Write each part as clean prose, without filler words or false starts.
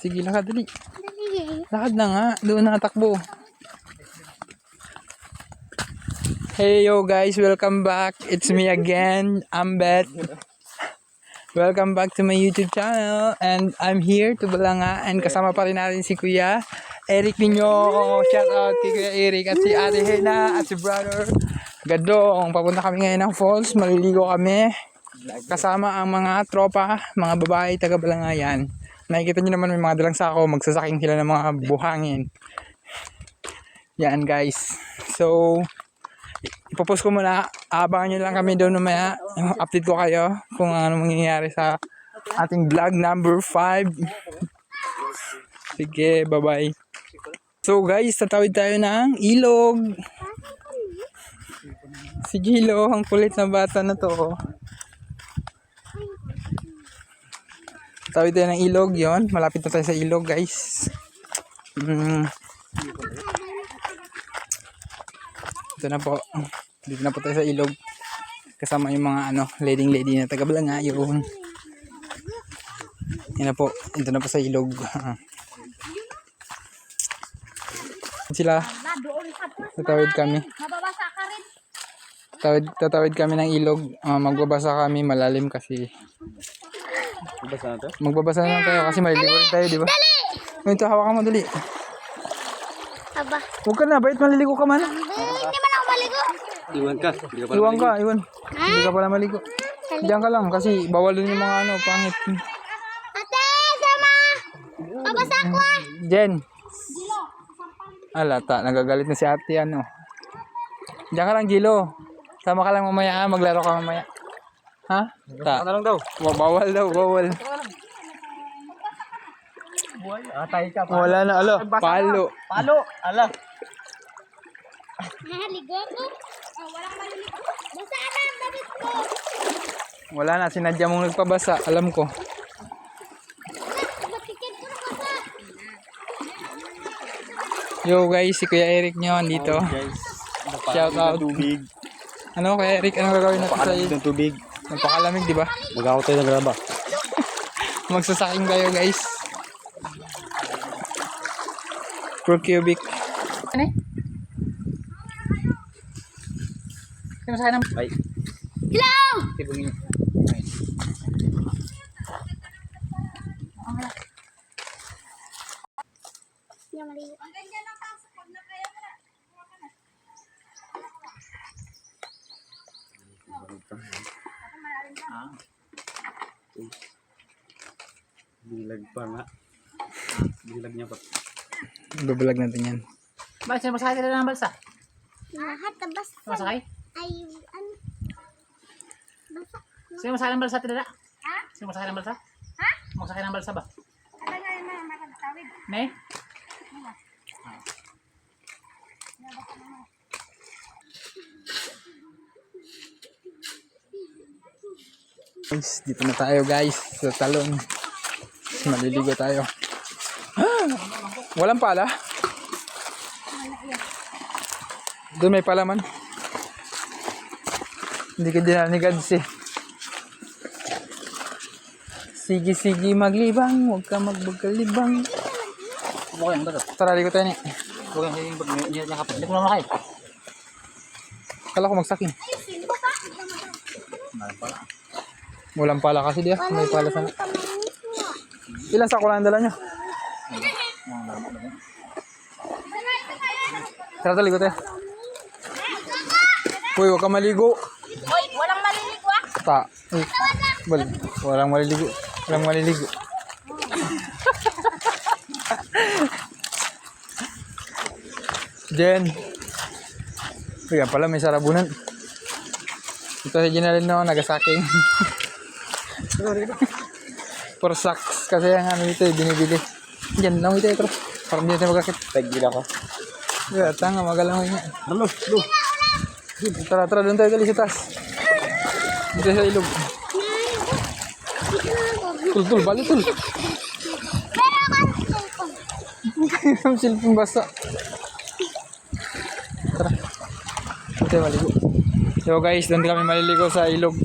Sige, lakad dali. Lakad na nga. Doon nakatakbo. Hey yo guys, welcome back. It's me again, Ambet. Welcome back to my YouTube channel. And I'm here to Balanga. And kasama pa rin natin si Kuya Eric Nino. Shout out kay Kuya Eric at si Ate Hena at si Brother Gadong. Papunta kami ngayon ng falls. Maliligo kami. Kasama ang mga tropa, mga babae taga Balanga yan. Nakikita nyo naman may mga dalang sako. Magsasaking sila ng mga buhangin. Yan guys. So, ipopost ko muna. Abangan nyo lang kami doon mamaya. Update ko kayo kung ano mangyayari sa ating vlog number 5. Sige, bye-bye. So guys, tatawid tayo ng ilog. Si Gilo, ang kulit na bata na to. Tatawid tayo ng ilog yon. Malapit na tayo sa ilog guys. Ito na po. Dito na po tayo sa ilog. Kasama yung mga lady na taga Balanga yun. Yan na po. Ito na po sa ilog. Sila. Tatawid kami. Tatawid kami ng ilog. Magbabasa kami malalim kasi. Magbabasa na tayo kasi maliligo rin tayo, di ba? Ito, hawakan mo dali. Aba. Huwag ka na, bait maliligo ka man. Hindi man ako maligo. Iwan ka. Hindi ka pala maligo. Diyan ka lang kasi bawal dun yung mga pangit. Ate, sama! Pabasa ko ah! Jen. Alata, nagagalit na si ate Diyan ka lang, Gilo. Sama ka lang mamaya, maglaro ka mamaya. Ha? Ta. Ano lang daw? Bawal daw, bawal. Atay ka. Wala na, palo. Palo, ala. Ligo ako. Walang maliligo. Basa na ang damit ko. Wala na, sinadya mong nagpabasa, alam ko. Matikid ko na basa. Yo guys, si Kuya Eric nyo andito. Shout out. Tubig. Ano Kuya Eric, anong gagawin natin sa Ng tubig. Nagpakalamig, di ba? Mag-ako tayo ng graba. Magsasaking kayo guys. Per cubic. Ano eh? Sino sa ng... Ay. Hello! Tibungin. Hindi maligo. Bilag pa nga. Bilag niya pa. Babalag natin yan. Bakit sino masakay ka na ng balsa? Lahat na basa. Masakay? Ay, ano? Basa. Sino masakay ng balsa tinala? Ha? Sino masakay ng balsa? Ha? Masakay ng balsa ba? Ano nga yun na makatawid? Ne? Guys, dito na tayo guys sa talon. Maliligo tayo. Walang pala? Doon may pala man. Hindi ka dinanigad Sige maglibang, huwag ka magbagalibang. Okay, ang bato. Tara, ligo tayo ni. Okay, hindi niya kapit. Hindi ko naman makay. Kala ko magsaking. Walang pala kasi diya. May pala sana. Ilan sako lang dala nyo? Tara, ligo tayo. Uy, huwag ka maligo. Hoy, walang maliligo ah. Ta. Uy. Walang maliligo. Walang maliligo. Jen. Uy, yan pala may sarabunan. Ito si Ginalin nagasaking. For sacks kasi ang ito binibili. Diyan lang ito ito. Parang hindi tayo magkakit. Tagil ako. Yeah, tanga magalang niya. Lalo. Tara, doon tayo gali sa taas. Dito sa ilog. Tul, balik tul. Pero ako ang cellphone. Ang cellphone basa. Tara. Dito maligo. So guys, doon kami maliligo sa ilog.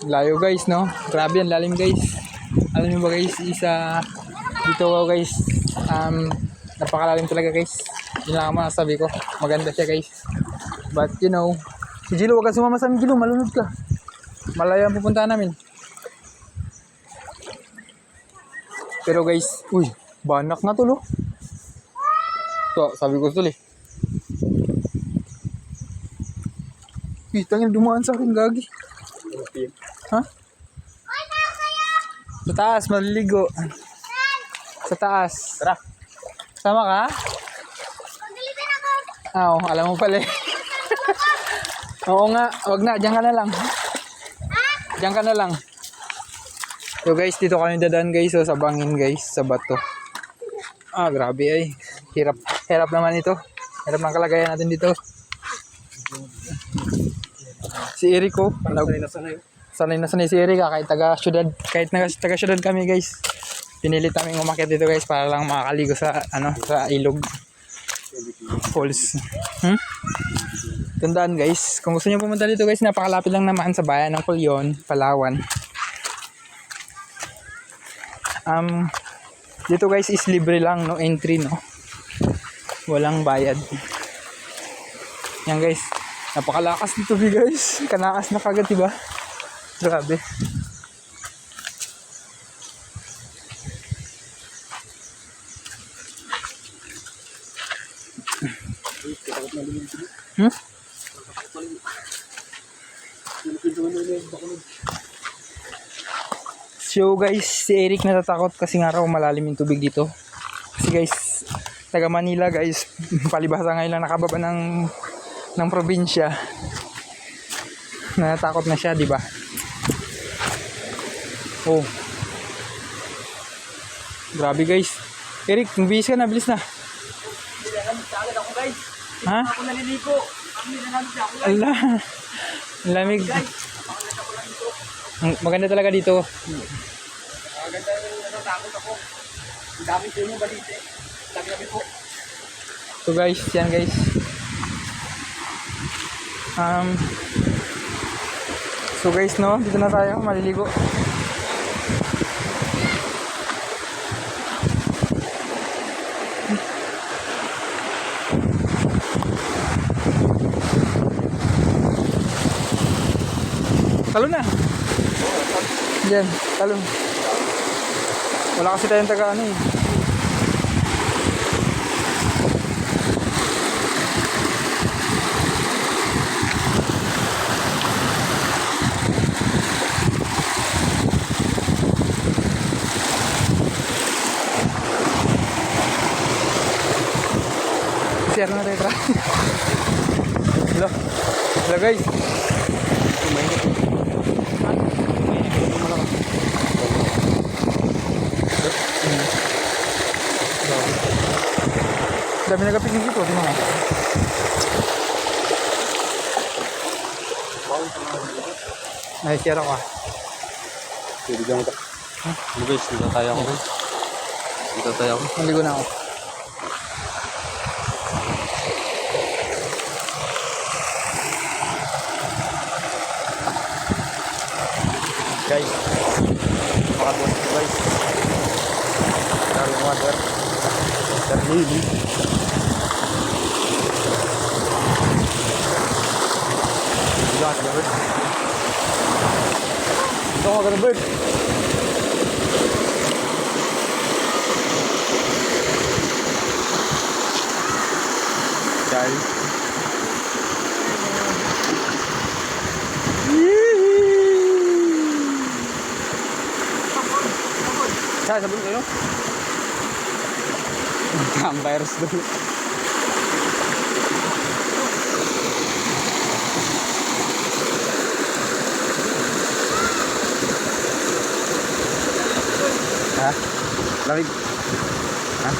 Layo guys, no? Grabe ang lalim guys. Alam niyo ba guys, dito ko guys, napakalalim talaga guys. Yun lang ang masasabi ko. Maganda siya guys. But you know, si Jilo, huwag ka sumama sa amin Jilo, malunod ka. Malaya ang pupuntahan namin. Pero guys, uy, banak na tulo. So, sabi ko tuloy. Tangin dumaan sa akin, gagi. Ha? Sa taas, maliligo. Sa taas. Tara. Sama ka? Pagalitan ako. Oo, alam mo pala eh. Oo nga, wag na, diyan ka na lang. Diyan ka na lang. So guys, dito kami dadaan guys, so sa bangin guys, sa bato. Grabe ay. Hirap naman ito. Hirap ng kalagayan natin dito. Si Erico, sanay na sanay si Eric, kahit taga-syudad, taga-syudad kami guys. Pinilit namin umakyat dito guys para lang makakaligo sa sa ilog falls. Tandaan guys, kung gusto niyo pumunta dito guys, napakalapit lang naman sa bayan ng Culion, Palawan. Dito guys is libre lang, no entry, no. Walang bayad. Yan guys. Napakalakas nito guys. Kanakas na kagad, diba? Grabe. So guys, si Eric natatakot kasi nga raw malalim yung tubig dito. Kasi guys, taga Manila guys, palibhasa ngayon lang nakababa ng probinsya. Natatakot na siya, di ba? Oh. Grabe guys. Eric, bilis ka na, bilis na. Ha? Ako naliligo. Ala. Ang lamig. Maganda talaga dito. Maganda yung natatakot ako. Ang dami po yung balite. Lagi po. So guys, yan guys. So guys, no, dito na tayo, maliligo. Talon na. Diyan, talon. Wala kasi tayong taga ano eh. Share na tayo, tara. Hello guys. Dami nagapigil dito, di mo nga. Ay, share ako ah. Pwede dyan ka. Ano guys, dito tayo ako. Dito tayo ako. Maligo na ako. Guys, makabuhat ko guys. Darling water. Darling. Bilang ka bird. Ito ka na bird. Guys. Saan, sabi ko kayo? Ang virus doon. Ha? Lamig? Ha?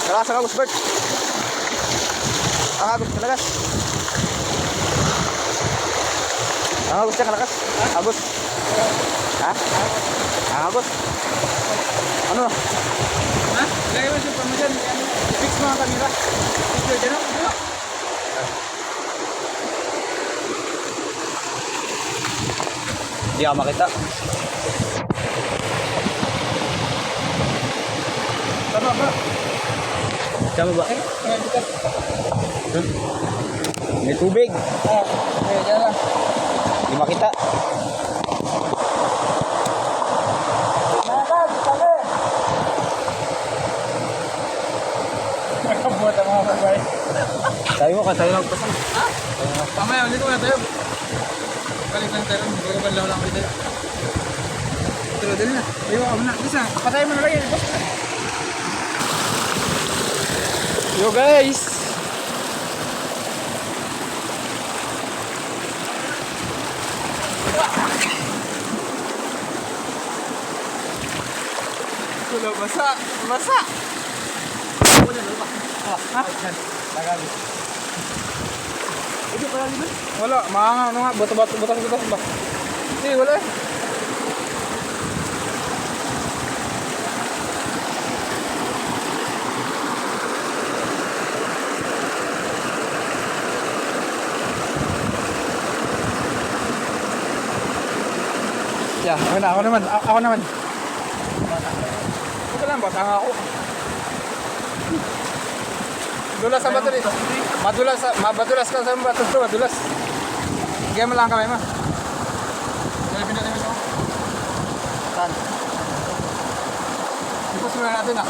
Lakas ang agos, Bert. Ang agos, talagas. Agos siya kalakas. Agos. Ha? Agos. Ano? Ha? Lagay mo yung pama dyan. Fix mo ang camera. Picture dyan, no? Hindi ako makita. Tama ba? Tama ba? Ngayon, bitas. May tubig. Okay, dyan lang. Hindi makita. Nakakad, sabi! Nakabuhat ang mga babae. Sabi mo, tayo magpasang. Mamaya, ulit ko na tayo. Balik lang tayo. Hindi ko banlaw lang ulit. Pero dali na. Ayaw ka muna. Bisa, patay mo na lang yun. Yo guys! Wala, basa! Basa! Ha? Wala, mga ano nga, butas ba? Hindi, wala eh. Yeah, ako naman. Ito lang, batang ako. Dulas sa bato dito. Madulas ka sa bato ito, madulas. Bigyan mo lang kamay mo. Galipin natin ito. Saan? Ipos muna natin ah.